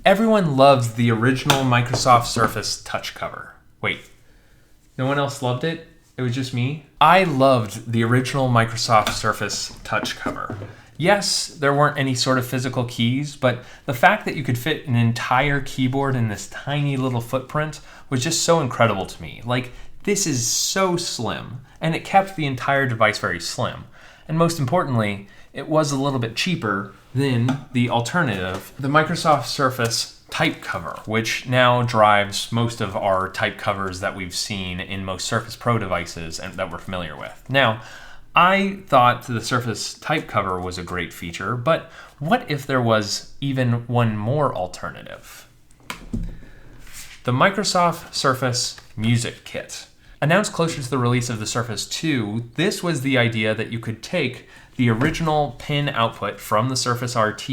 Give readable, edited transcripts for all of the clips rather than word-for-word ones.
Everyone loves the original Microsoft Surface touch cover. Wait, no one else loved it? It was just me? I loved the original Microsoft Surface touch cover. Yes, there weren't any sort of physical keys, but the fact that you could fit an entire keyboard in this tiny little footprint was just so incredible to me. Like, this is so slim, and it kept the entire device very slim. And most importantly, it was a little bit cheaper than the alternative, the Microsoft Surface type cover, which now drives most of our type covers that we've seen in most Surface Pro devices and that we're familiar with. Now, I thought the Surface type cover was a great feature, but what if there was even one more alternative? The Microsoft Surface Music Kit. Announced closer to the release of the Surface 2, this was the idea that you could take the original pin output from the Surface RT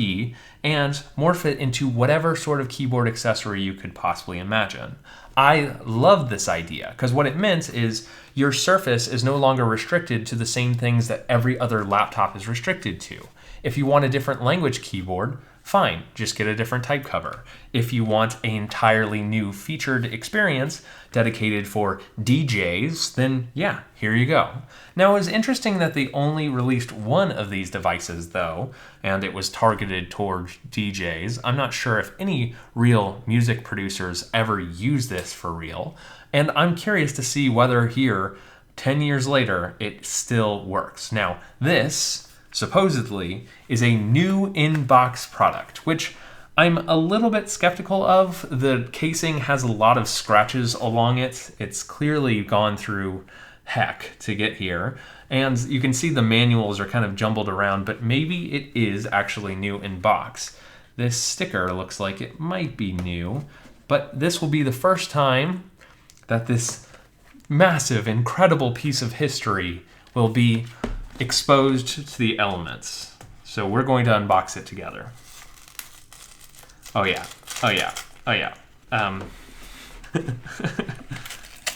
and morph it into whatever sort of keyboard accessory you could possibly imagine. I loved this idea because what it meant is your Surface is no longer restricted to the same things that every other laptop is restricted to. If you want a different language keyboard, fine, just get a different type cover. If you want an entirely new featured experience dedicated for DJs, then yeah, here you go. Now, it was interesting that they only released one of these devices, though, and it was targeted towards DJs. I'm not sure if any real music producers ever use this for real, and I'm curious to see whether here, 10 years later, it still works. Now, this supposedly is a new in-box product, which I'm a little bit skeptical of. The casing has a lot of scratches along it. It's clearly gone through heck to get here. And you can see the manuals are kind of jumbled around, but maybe it is actually new in box. This sticker looks like it might be new, but this will be the first time that this massive, incredible piece of history will be exposed to the elements. So we're going to unbox it together. Oh yeah, oh yeah, oh yeah.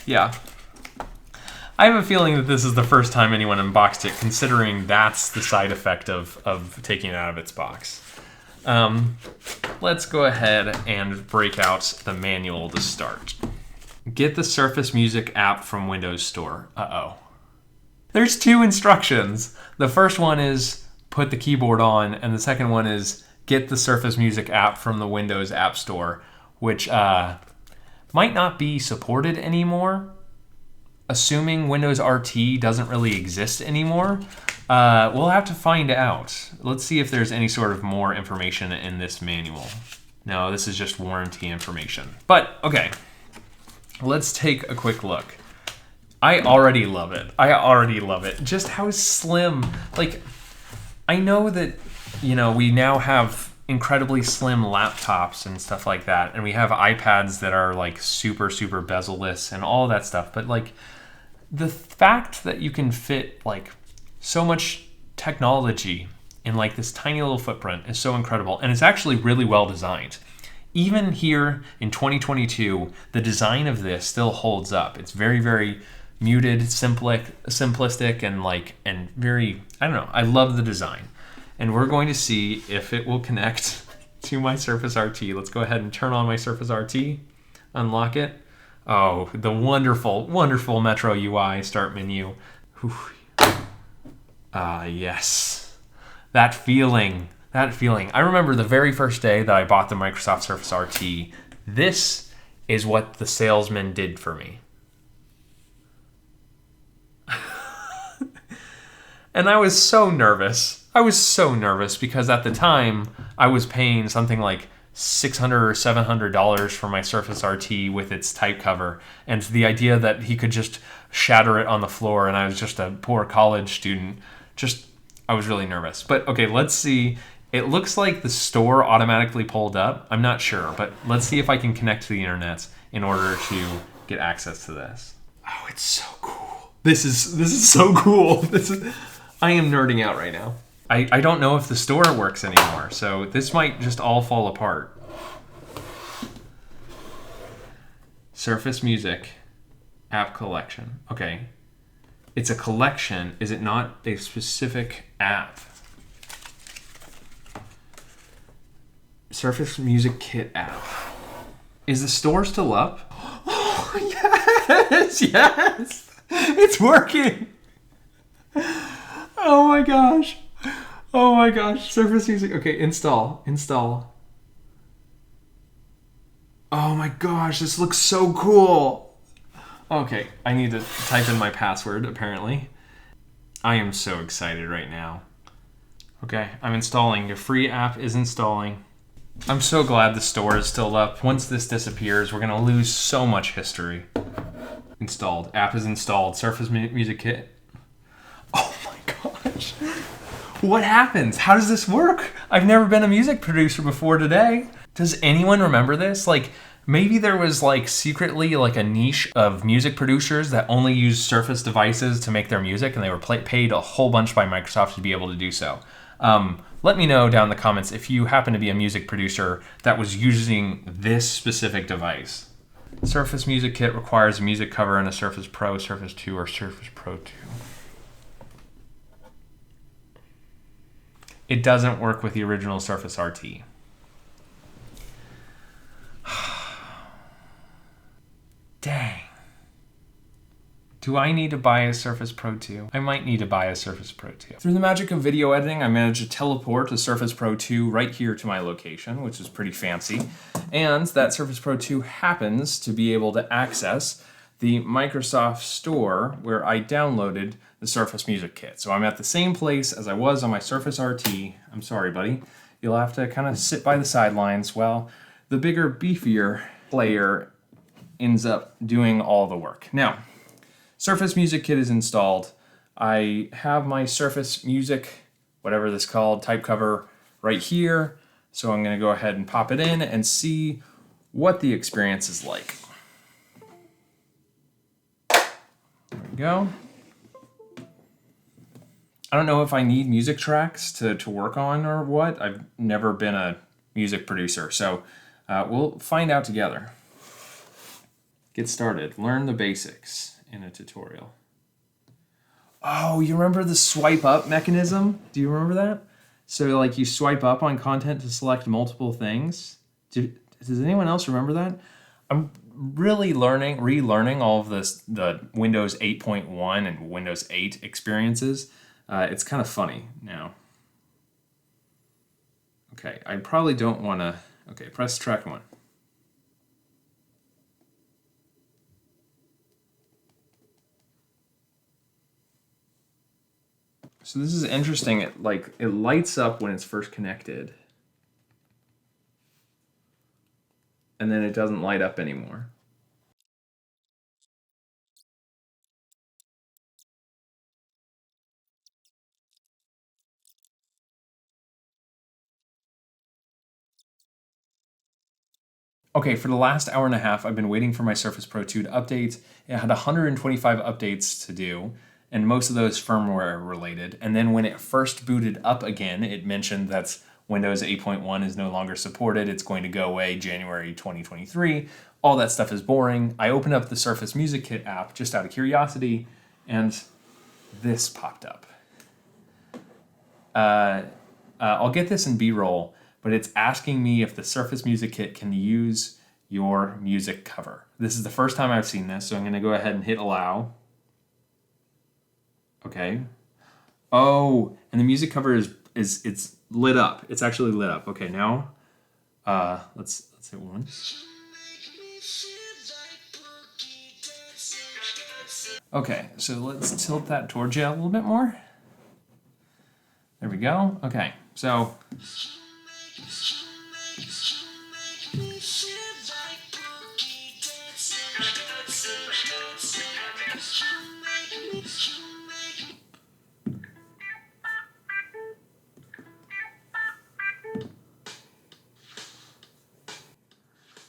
Yeah. I have a feeling that this is the first time anyone unboxed it, considering that's the side effect of taking it out of its box. Let's go ahead and break out the manual to start. Get the Surface Music app from Windows Store. Uh-oh. There's two instructions. The first one is put the keyboard on, and the second one is get the Surface Music app from the Windows App Store, which might not be supported anymore. Assuming Windows RT doesn't really exist anymore, we'll have to find out. Let's see if there's any sort of more information in this manual. No, this is just warranty information. But, okay, let's take a quick look. I already love it. I already love it. Just how slim. Like, I know that, you know, we now have incredibly slim laptops and stuff like that, and we have iPads that are like super, super bezel-less and all that stuff, but like, the fact that you can fit like so much technology in like this tiny little footprint is so incredible, and it's actually really well designed. Even here in 2022, the design of this still holds up. It's very, very muted, simplistic, and very, I don't know, I love the design. And we're going to see if it will connect to my Surface RT. Let's go ahead and turn on my Surface RT, unlock it. Oh, the wonderful, wonderful Metro UI start menu. Yes. That feeling. I remember the very first day that I bought the Microsoft Surface RT. This is what the salesman did for me. And I was so nervous. Because at the time I was paying something like $600 or $700 for my Surface RT with its type cover, and the idea that he could just shatter it on the floor, and I was just a poor college student, I was really nervous. But okay, let's see. It looks like the store automatically pulled up. I'm not sure, but let's see if I can connect to the internet in order to get access to this. Oh, it's so cool. This is so cool. I am nerding out right now. I don't know if the store works anymore, so this might just all fall apart. Surface Music app collection. Okay. It's a collection. Is it not a specific app? Surface Music Kit app. Is the store still up? Oh, yes! Yes! It's working! Oh my gosh. Oh my gosh. Surface Music. Okay, install. Oh my gosh, this looks so cool. Okay, I need to type in my password, apparently. I am so excited right now. Okay, I'm installing. Your free app is installing. I'm so glad the store is still up. Once this disappears, we're going to lose so much history. Installed. App is installed. Surface Music Kit. Oh my gosh. What happens? How does this work? I've never been a music producer before today. Does anyone remember this? Like, maybe there was like secretly like a niche of music producers that only use Surface devices to make their music, and they were paid a whole bunch by Microsoft to be able to do so. Let me know down in the comments if you happen to be a music producer that was using this specific device. Surface Music Kit requires a music cover in a Surface Pro, Surface 2, or Surface Pro 2. It doesn't work with the original Surface RT. Dang. Do I need to buy a Surface Pro 2? I might need to buy a Surface Pro 2. Through the magic of video editing, I managed to teleport a Surface Pro 2 right here to my location, which is pretty fancy. And that Surface Pro 2 happens to be able to access the Microsoft Store where I downloaded the Surface Music Kit. So I'm at the same place as I was on my Surface RT. I'm sorry, buddy. You'll have to kind of sit by the sidelines while the bigger, beefier player ends up doing all the work. Now, Surface Music Kit is installed. I have my Surface Music, whatever this called, type cover right here. So I'm going to go ahead and pop it in and see what the experience is like. There we go. I don't know if I need music tracks to work on or what. I've never been a music producer, so we'll find out together. Get started. Learn the basics in a tutorial. Oh, you remember the swipe up mechanism? Do you remember that? So like you swipe up on content to select multiple things. Does anyone else remember that? I'm really relearning all of this, the Windows 8.1 and Windows 8 experiences. It's kind of funny now. Okay, I probably don't want to... Okay, press track 1. So this is interesting. It lights up when it's first connected, and then it doesn't light up anymore. Okay, for the last hour and a half, I've been waiting for my Surface Pro 2 to update. It had 125 updates to do, and most of those firmware related. And then when it first booted up again, it mentioned that Windows 8.1 is no longer supported. It's going to go away January 2023. All that stuff is boring. I opened up the Surface Music Kit app just out of curiosity, and this popped up. I'll get this in B-roll, but it's asking me if the Surface Music Kit can use your music cover. This is the first time I've seen this, so I'm going to go ahead and hit allow. Okay. Oh, and the music cover is it's lit up. It's actually lit up. Okay, now let's hit 1. Okay, so let's tilt that towards you a little bit more. There we go. Okay, so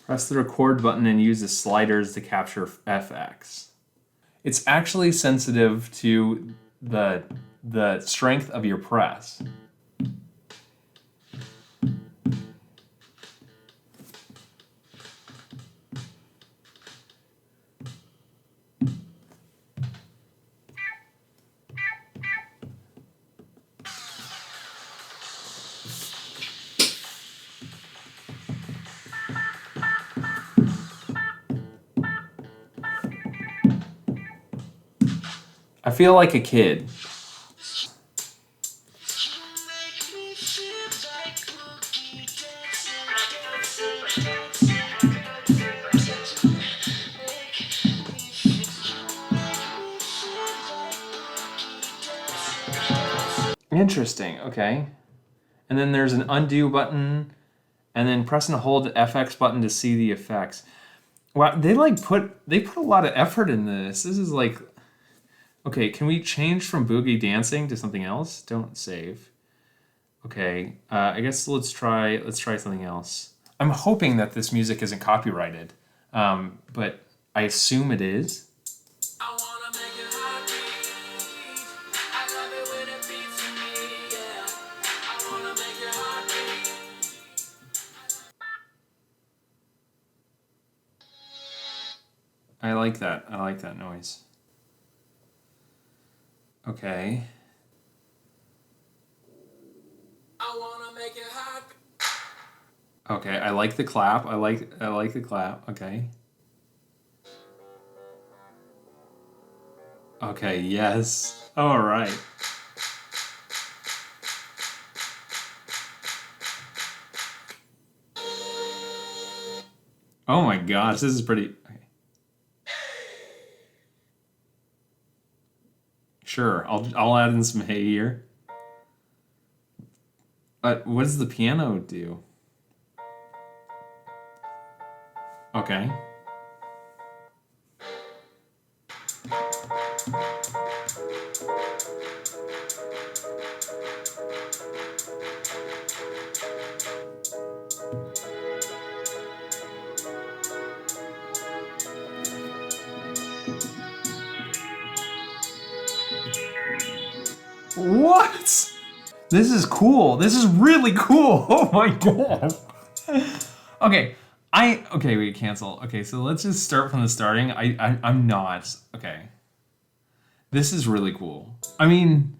press the record button and use the sliders to capture FX. It's actually sensitive to the strength of your press. I feel like a kid. Interesting. Okay. And then there's an undo button, and then press and hold the FX button to see the effects. Wow, they put a lot of effort in this. This is like, okay, can we change from boogie dancing to something else? Don't save. Okay, I guess let's try something else. I'm hoping that this music isn't copyrighted, but I assume it is. I wanna make it heartbeat. I love it when it beats for me, yeah. I wanna make it heartbeat. I like that. I like that noise. Okay. I wanna make it happen. Okay, I like the clap. I like the clap. Okay. Okay, yes. All right. Oh my gosh, this is pretty. Okay. Sure, I'll add in some hay here. But what does the piano do? Okay. What? This is cool. This is really cool. Oh my god. Okay. Okay, wait, cancel. Okay, so let's just start from the starting. I'm not. Okay. This is really cool. I mean,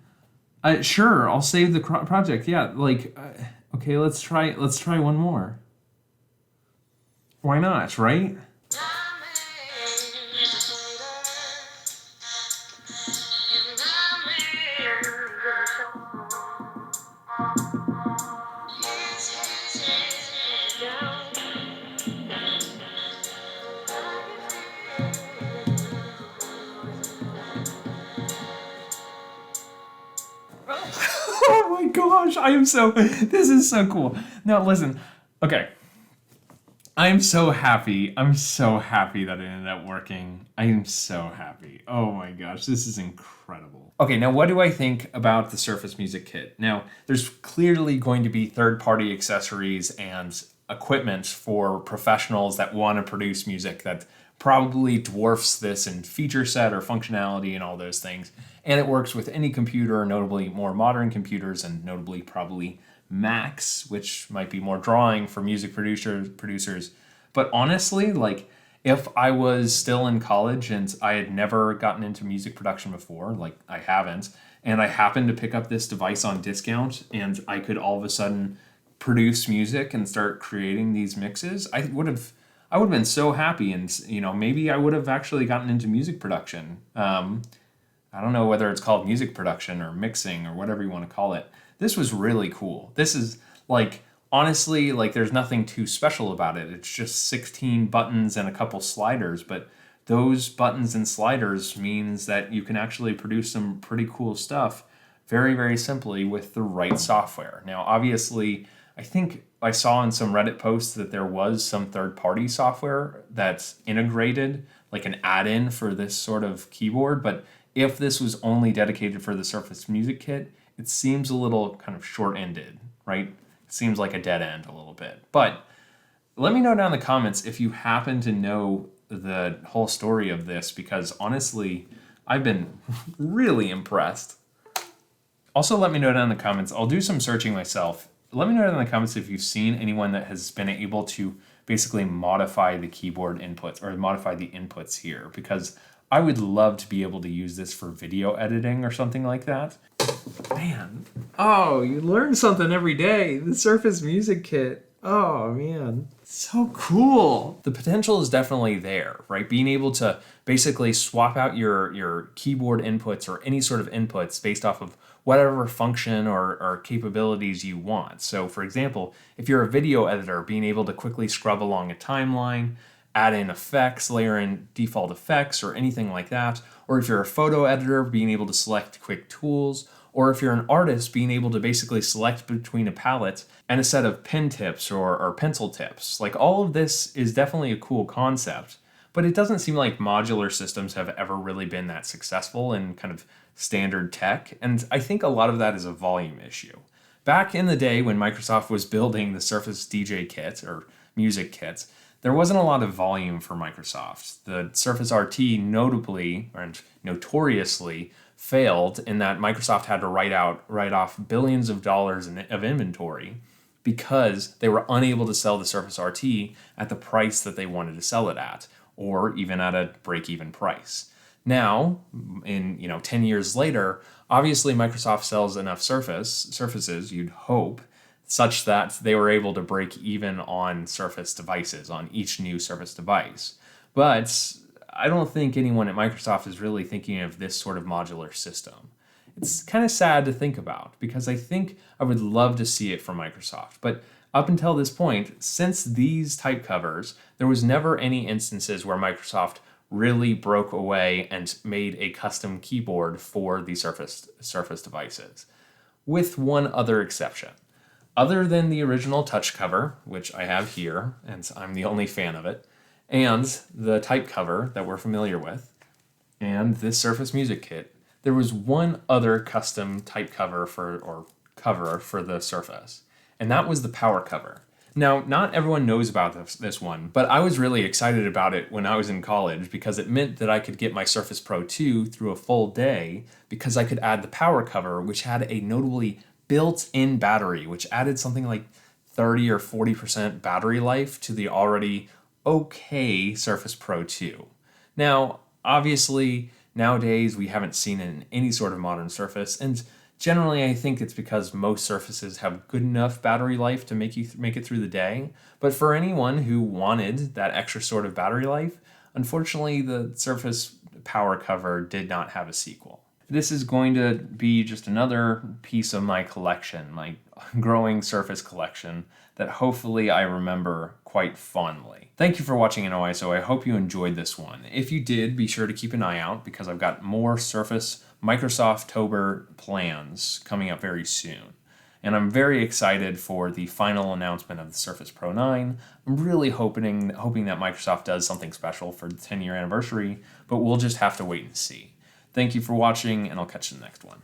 sure, I'll save the project. Yeah, like okay, let's try one more. Why not, right? Oh my gosh, this is so cool. Now listen, okay. I'm so happy. I'm so happy that it ended up working. I am so happy. Oh my gosh, this is incredible. Okay, now what do I think about the Surface Music Kit? Now, there's clearly going to be third-party accessories and equipment for professionals that want to produce music that probably dwarfs this in feature set or functionality and all those things. And it works with any computer, notably more modern computers, and notably probably Macs, which might be more drawing for music producers. But honestly, like, if I was still in college and I had never gotten into music production before, like I haven't, and I happened to pick up this device on discount and I could all of a sudden produce music and start creating these mixes, I would have been so happy, and maybe I would have actually gotten into music production. I don't know whether it's called music production or mixing or whatever you want to call it. This was really cool. This is like, honestly, like there's nothing too special about it. It's just 16 buttons and a couple sliders, but those buttons and sliders means that you can actually produce some pretty cool stuff very, very simply with the right software. Now, obviously, I think I saw in some Reddit posts that there was some third-party software that's integrated, like an add-in for this sort of keyboard, but if this was only dedicated for the Surface Music Kit, it seems a little kind of short-ended, right? It seems like a dead end a little bit. But let me know down in the comments if you happen to know the whole story of this, because honestly, I've been really impressed. Also, let me know down in the comments. I'll do some searching myself. Let me know down in the comments if you've seen anyone that has been able to basically modify the keyboard inputs or modify the inputs here, because I would love to be able to use this for video editing or something like that. Man, oh, you learn something every day. The Surface Music Kit. Oh, man. So cool. The potential is definitely there, right? Being able to basically swap out your keyboard inputs or any sort of inputs based off of whatever function or capabilities you want. So, for example, if you're a video editor, being able to quickly scrub along a timeline, add in effects, layer in default effects, or anything like that. Or if you're a photo editor, being able to select quick tools. Or if you're an artist, being able to basically select between a palette and a set of pen tips or pencil tips. Like, all of this is definitely a cool concept, but it doesn't seem like modular systems have ever really been that successful in kind of standard tech. And I think a lot of that is a volume issue. Back in the day when Microsoft was building the Surface DJ kit or music kits, there wasn't a lot of volume for Microsoft. The Surface RT notably and notoriously failed in that Microsoft had to write off billions of dollars of inventory because they were unable to sell the Surface RT at the price that they wanted to sell it at, or even at a break-even price. Now, in 10 years later, obviously Microsoft sells enough surfaces, you'd hope, such that they were able to break even on Surface devices, on each new Surface device. But I don't think anyone at Microsoft is really thinking of this sort of modular system. It's kind of sad to think about because I think I would love to see it from Microsoft. But up until this point, since these type covers, there was never any instances where Microsoft really broke away and made a custom keyboard for the Surface devices, with one other exception. Other than the original touch cover, which I have here, and I'm the only fan of it, and the type cover that we're familiar with, and this Surface Music Kit, there was one other custom type cover for the Surface, and that was the power cover. Now, not everyone knows about this one, but I was really excited about it when I was in college because it meant that I could get my Surface Pro 2 through a full day because I could add the power cover, which had a notably built-in battery, which added something like 30 or 40% battery life to the already okay Surface Pro 2. Now, obviously, nowadays we haven't seen it in any sort of modern Surface, and generally I think it's because most Surfaces have good enough battery life to make it through the day. But for anyone who wanted that extra sort of battery life, unfortunately the Surface power cover did not have a sequel. This is going to be just another piece of my collection, my growing Surface collection, that hopefully I remember quite fondly. Thank you for watching InnoIso. I hope you enjoyed this one. If you did, be sure to keep an eye out because I've got more Surface Microsoft-tober plans coming up very soon. And I'm very excited for the final announcement of the Surface Pro 9. I'm really hoping that Microsoft does something special for the 10-year anniversary, but we'll just have to wait and see. Thank you for watching, and I'll catch you in the next one.